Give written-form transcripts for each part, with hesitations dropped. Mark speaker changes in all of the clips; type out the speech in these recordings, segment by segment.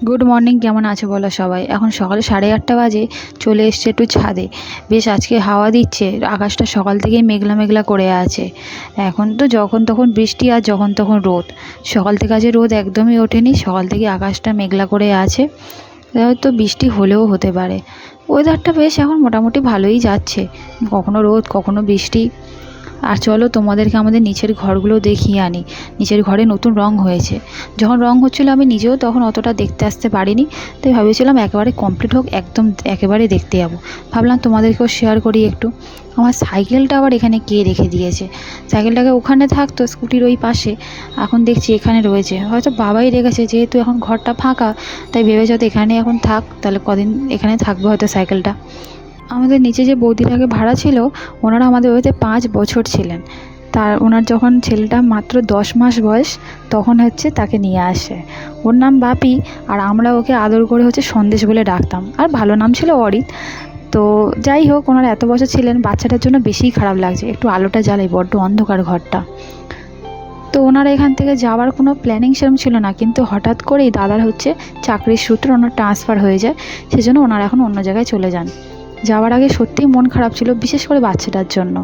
Speaker 1: Good morning, কেমন আছো বলো সবাই? এখন সকাল 8:30 বাজে। চলে এসছে একটু ছাদে। বেশ আজকে হাওয়া দিচ্ছে, আকাশটা সকাল থেকেই মেঘলা মেঘলা করে আছে। এখন তো যখন তখন বৃষ্টি আর যখন তখন রোদ। সকাল থেকে আজ রোদ একদমই ওঠেনি, সকাল থেকে আকাশটা মেঘলা করে আছে। হয়তো বৃষ্টি হলেও হতে পারে। ওয়েদারটা বেশ এখন মোটামুটি ভালোই যাচ্ছে, কখনো রোদ কখনো বৃষ্টি। আর চলো তোমাদেরকে আমাদের নিচের ঘরগুলো দেখিয়ে আনি। নিচের ঘরে নতুন রং হয়েছে। যখন রং হচ্ছিলো আমি নিজেও তখন অতটা দেখতে আসতে পারিনি, তাই ভেবেছিলাম একেবারে কমপ্লিট হোক, একদম একেবারে দেখতে যাবো। ভাবলাম তোমাদেরকেও শেয়ার করি একটু। আমার সাইকেলটা আবার এখানে কে রেখে দিয়েছে। সাইকেলটাকে ওখানে থাকতো স্কুটির ওই পাশে, এখন দেখছি এখানে রয়েছে। হয়তো বাবাই রেখেছে, যেহেতু এখন ঘরটা ফাঁকা তাই ভেবেছে হয়তো এখানে এখন থাক, তাহলে কদিন এখানে থাকবে হয়তো সাইকেলটা। আমাদের নিচে যে বৌদির আগে ভাড়া ছিল, ওনারা আমাদের বাড়িতে 5 বছর ছিলেন। ওনার যখন ছেলেটা মাত্র 10 মাস বয়স, তখন তাকে নিয়ে আসে। ওর নাম বাপি, আর আমরা ওকে আদর করে সন্দেশ বলে ডাকতাম, আর ভালো নাম ছিল অরিত। তো যাই হোক, ওনারা এত বছর ছিলেন, বাচ্চাটার জন্য বেশিই খারাপ লাগছে। একটু আলোটা জ্বালাই, বড্ড অন্ধকার ঘরটা। তো ওনারা এখান থেকে যাওয়ার কোনো প্ল্যানিং সেরকম ছিল না, কিন্তু হঠাৎ করেই দাদার চাকরির সূত্রে ওনার ট্রান্সফার হয়ে যায়। সেজন্য ওনারা এখন অন্য জায়গায় চলে যান। যাওয়ার আগে সত্যিই মন খারাপ ছিল, বিশেষ করে বাচ্চাটার জন্য।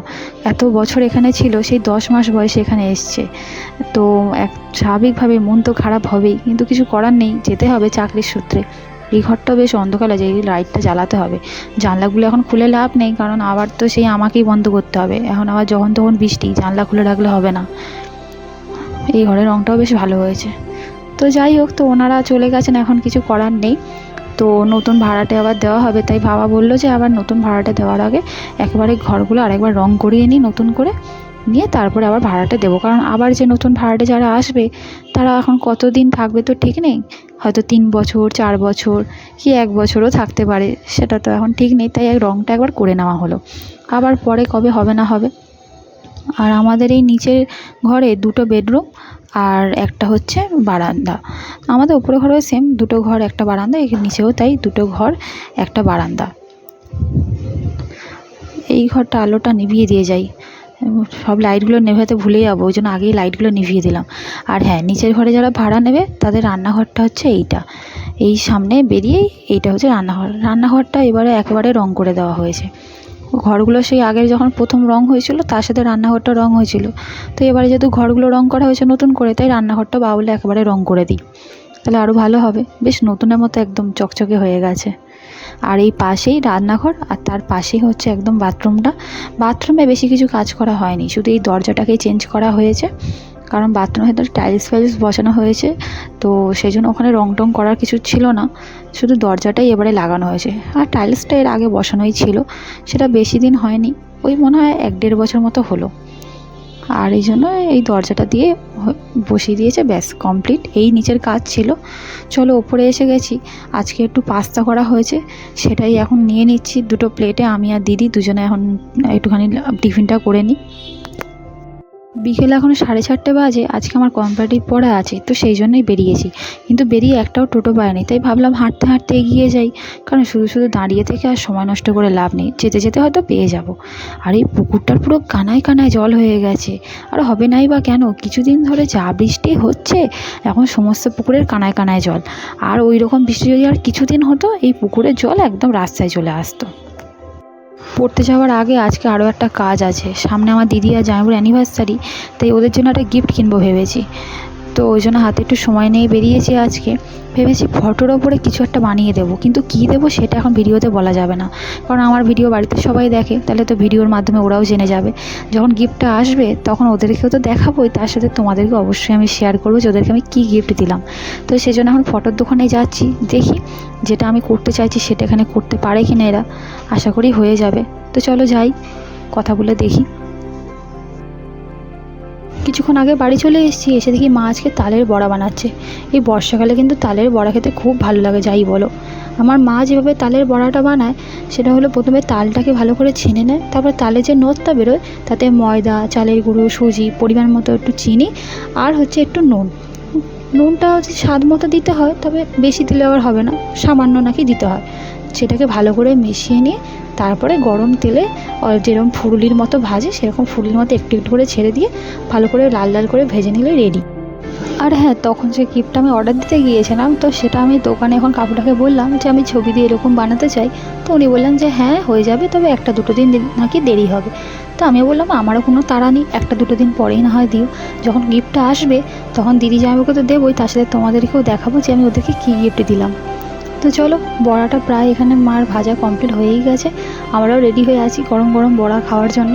Speaker 1: এত বছর এখানে ছিল, সেই 10 মাস বয়সে এখানে এসছে। তো স্বাভাবিকভাবে মন তো খারাপ হবেই, কিন্তু কিছু করার নেই, যেতে হবে চাকরির সূত্রে। এই ঘরটা বেশ অন্ধকার আছে, এই লাইটটা জ্বালাতে হবে। জানলাগুলো এখন খুলে লাভ নেই, কারণ আবার তো সেই আমাকেই বন্ধ করতে হবে। এখন আবার যখন তখন বৃষ্টি, জানলা খুলে রাখলে হবে না। এই ঘরের রঙটাও বেশ ভালো হয়েছে। তো যাই হোক, তো ওনারা চলে গেছেন, এখন কিছু করার নেই। তো নতুন ভাড়াটে আবার দেওয়া হবে, তাই বাবা বললো যে আবার নতুন ভাড়াটে দেওয়ার আগে একেবারে ঘরগুলো আরেকবার রং করিয়ে নিই, নতুন করে নিয়ে তারপরে আবার ভাড়াটে দেবো। কারণ আবার যে নতুন ভাড়াটে যারা আসবে, তারা এখন কতদিন থাকবে তো ঠিক নেই। হয়তো 3 বছর 4 বছর কি 1 বছরও থাকতে পারে, সেটা তো এখন ঠিক নেই। তাই রংটা একবার করে নেওয়া হলো, আবার পরে কবে হবে না হবে। আর আমাদের এই নিচের ঘরে 2টো বেডরুম আর একটা বারান্দা। আমাদের উপরে ঘরেও সেম 2টো ঘর, একটা বারান্দা। এর নিচেও তাই 2টো ঘর, একটা বারান্দা। এই ঘরটা আলোটা নিভিয়ে দিয়ে যাই, সব লাইটগুলো নেভাতে ভুলে যাবো, ওই জন্য আগেই লাইটগুলো নিভিয়ে দিলাম। আর হ্যাঁ, নিচের ঘরে যারা ভাড়া নেবে তাদের রান্নাঘরটা এইটা, এই সামনে বেরিয়েই এইটা রান্নাঘর। রান্নাঘরটা এবারে একেবারে রং করে দেওয়া হয়েছে। ঘরগুলো সেই আগের যখন প্রথম রং হয়েছিল, তার সাথে রান্নাঘরটা রং হয়েছিল। তো এবারে যেহেতু ঘরগুলো রং করা হয়েছে নতুন করে, তাই রান্নাঘরটা বাবা বলে একেবারে রং করে দিই, তাহলে আরও ভালো হবে। বেশ নতুনের মতো একদম চকচকে হয়ে গেছে। আর এই পাশেই রান্নাঘর, আর তার পাশেই একদম বাথরুমটা। বাথরুমে বেশি কিছু কাজ করা হয়নি, শুধু এই দরজাটাকেই চেঞ্জ করা হয়েছে। কারণ বাথরুমের ভেতরে টাইলস ফাইলস বসানো হয়েছে, তো সেই জন্য ওখানে রং টং করার কিছু ছিল না। শুধু দরজাটাই এবারে লাগানো হয়েছে, আর টাইলসটা এর আগে বসানোই ছিল। সেটা বেশি দিন হয়নি, ওই মনে হয় 1-1.5 বছর মতো হলো। আর এই জন্য এই দরজাটা দিয়ে বসিয়ে দিয়েছে, ব্যাস কমপ্লিট। এই নিচের কাজ ছিল। চলো ওপরে এসে গেছি। আজকে একটু পাস্তা করা হয়েছে, সেটাই এখন নিয়ে নিচ্ছি 2টো প্লেটে। আমি আর দিদি দুজনে এখন একটুখানি টিফিনটা করে নিই। বিকেলে এখন 4:30 বাজে। আজকে আমার কম্পারেটিভ পড়া আছে, তো সেই জন্যই বেরিয়েছি। কিন্তু বেরিয়ে একটাও টোটো পাইনি, তাই ভাবলাম হাঁটতে হাঁটতে এগিয়ে যাই। কারণ শুধু শুধু দাঁড়িয়ে থেকে আর সময় নষ্ট করে লাভ নেই, যেতে যেতে হয়তো পেয়ে যাব। আর এই পুকুরটার পুরো কানায় কানায় জল হয়ে গেছে। আর হবে নাই বা কেন, কিছুদিন ধরে যা বৃষ্টি হচ্ছে, এখন সমস্ত পুকুরের কানায় কানায় জল। আর ওই রকম বৃষ্টি যদি আর কিছুদিন হতো, এই পুকুরের জল একদম রাস্তায় চলে আসতো। পড়তে যাওয়ার আগে আজকে আরও একটা কাজ আছে। সামনে আমার দিদি আর জামাইবাবুর অ্যানিভার্সারি, তাই ওদের জন্য একটা গিফট কিনবো ভেবেছি। তো ওই জন্য হাতে একটু সময় নিয়ে বেরিয়েছি আজকে। ভেবেছি ফটোর ওপরে কিছু একটা বানিয়ে দেবো, কিন্তু কী দেবো সেটা এখন ভিডিওতে বলা যাবে না। কারণ আমার ভিডিও বাড়িতে সবাই দেখে, তাহলে তো ভিডিওর মাধ্যমে ওরাও জেনে যাবে। যখন গিফটটা আসবে তখন ওদেরকেও তো দেখাবোই, তার সাথে তোমাদেরকে অবশ্যই আমি শেয়ার করবো যে ওদেরকে আমি কী গিফট দিলাম। তো সেজন্য এখন ফটোর দোকানে যাচ্ছি, দেখি যেটা আমি করতে চাইছি সেটা এখানে করতে পারে কি না এরা। আশা করি হয়ে যাবে। তো চলো যাই, কথা বলে দেখি। কিছুক্ষণ আগে বাড়ি চলে এসেছি, এসে দেখি মা আজকে তালের বড়া বানাচ্ছে। এই বর্ষাকালে কিন্তু তালের বড়া খেতে খুব ভালো লাগে, যাই বলো। আমার মা যেভাবে তালের বড়াটা বানায়, সেটা হলো প্রথমে তালটাকে ভালো করে ছেনে নেয়, তারপর তালে যে নদটা বেরোয় তাতে ময়দা, চালের গুঁড়ো, সুজি, পরিমাণ মতো একটু চিনি, আর একটু নুন। নুনটা স্বাদ মতো দিতে হয়, তবে বেশি দিলে আবার হবে না, সামান্য নাকি দিতে হয়। সেটাকে ভালো করে মিশিয়ে নিয়ে তারপরে গরম তেলে যেরকম ফুলুরির মতো ভাজে, সেরকম ফুলুরির মতো একটু একটু করে ছেড়ে দিয়ে ভালো করে লাল লাল করে ভেজে নিলে রেডি। আর হ্যাঁ, তখন যে গিফটটা আমি অর্ডার দিতে গিয়েছিলাম, তো সেটা আমি দোকানে এখন কাকুটাকে বললাম যে আমি ছবি দিয়ে এরকম বানাতে চাই। তো উনি বললেন যে হ্যাঁ হয়ে যাবে, তবে 1-2 দিন নাকি দেরি হবে। তো আমি বললাম আমারও কোনো তাড়া নেই, 1-2 দিন পরেই না হয় দিও। যখন গিফটটা আসবে তখন দিদি জামাইবাবুকে তো দেবোই, তার সাথে তোমাদেরকেও দেখাবো যে আমি ওদেরকে কী গিফট দিলাম। তো চলো, বড়াটা প্রায় এখানে মার ভাজা কমপ্লিট হয়েই গেছে। আমরাও রেডি হয়ে আছি গরম গরম বড়া খাওয়ার জন্য।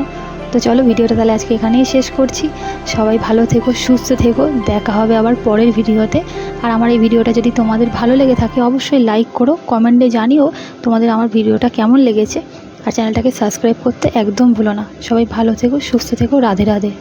Speaker 1: তো চলো, ভিডিওটা তাহলে আজকে এখানেই শেষ করছি। সবাই ভালো থেকো, সুস্থ থেকো, দেখা হবে আবার পরের ভিডিওতে। আর আমার এই ভিডিওটা যদি তোমাদের ভালো লেগে থাকে অবশ্যই লাইক করো, কমেন্টে জানিও তোমাদের আমার ভিডিওটা কেমন লেগেছে। আর চ্যানেলটাকে সাবস্ক্রাইব করতে একদম ভুলো না। সবাই ভালো থেকো, সুস্থ থেকো, রাধে রাধে।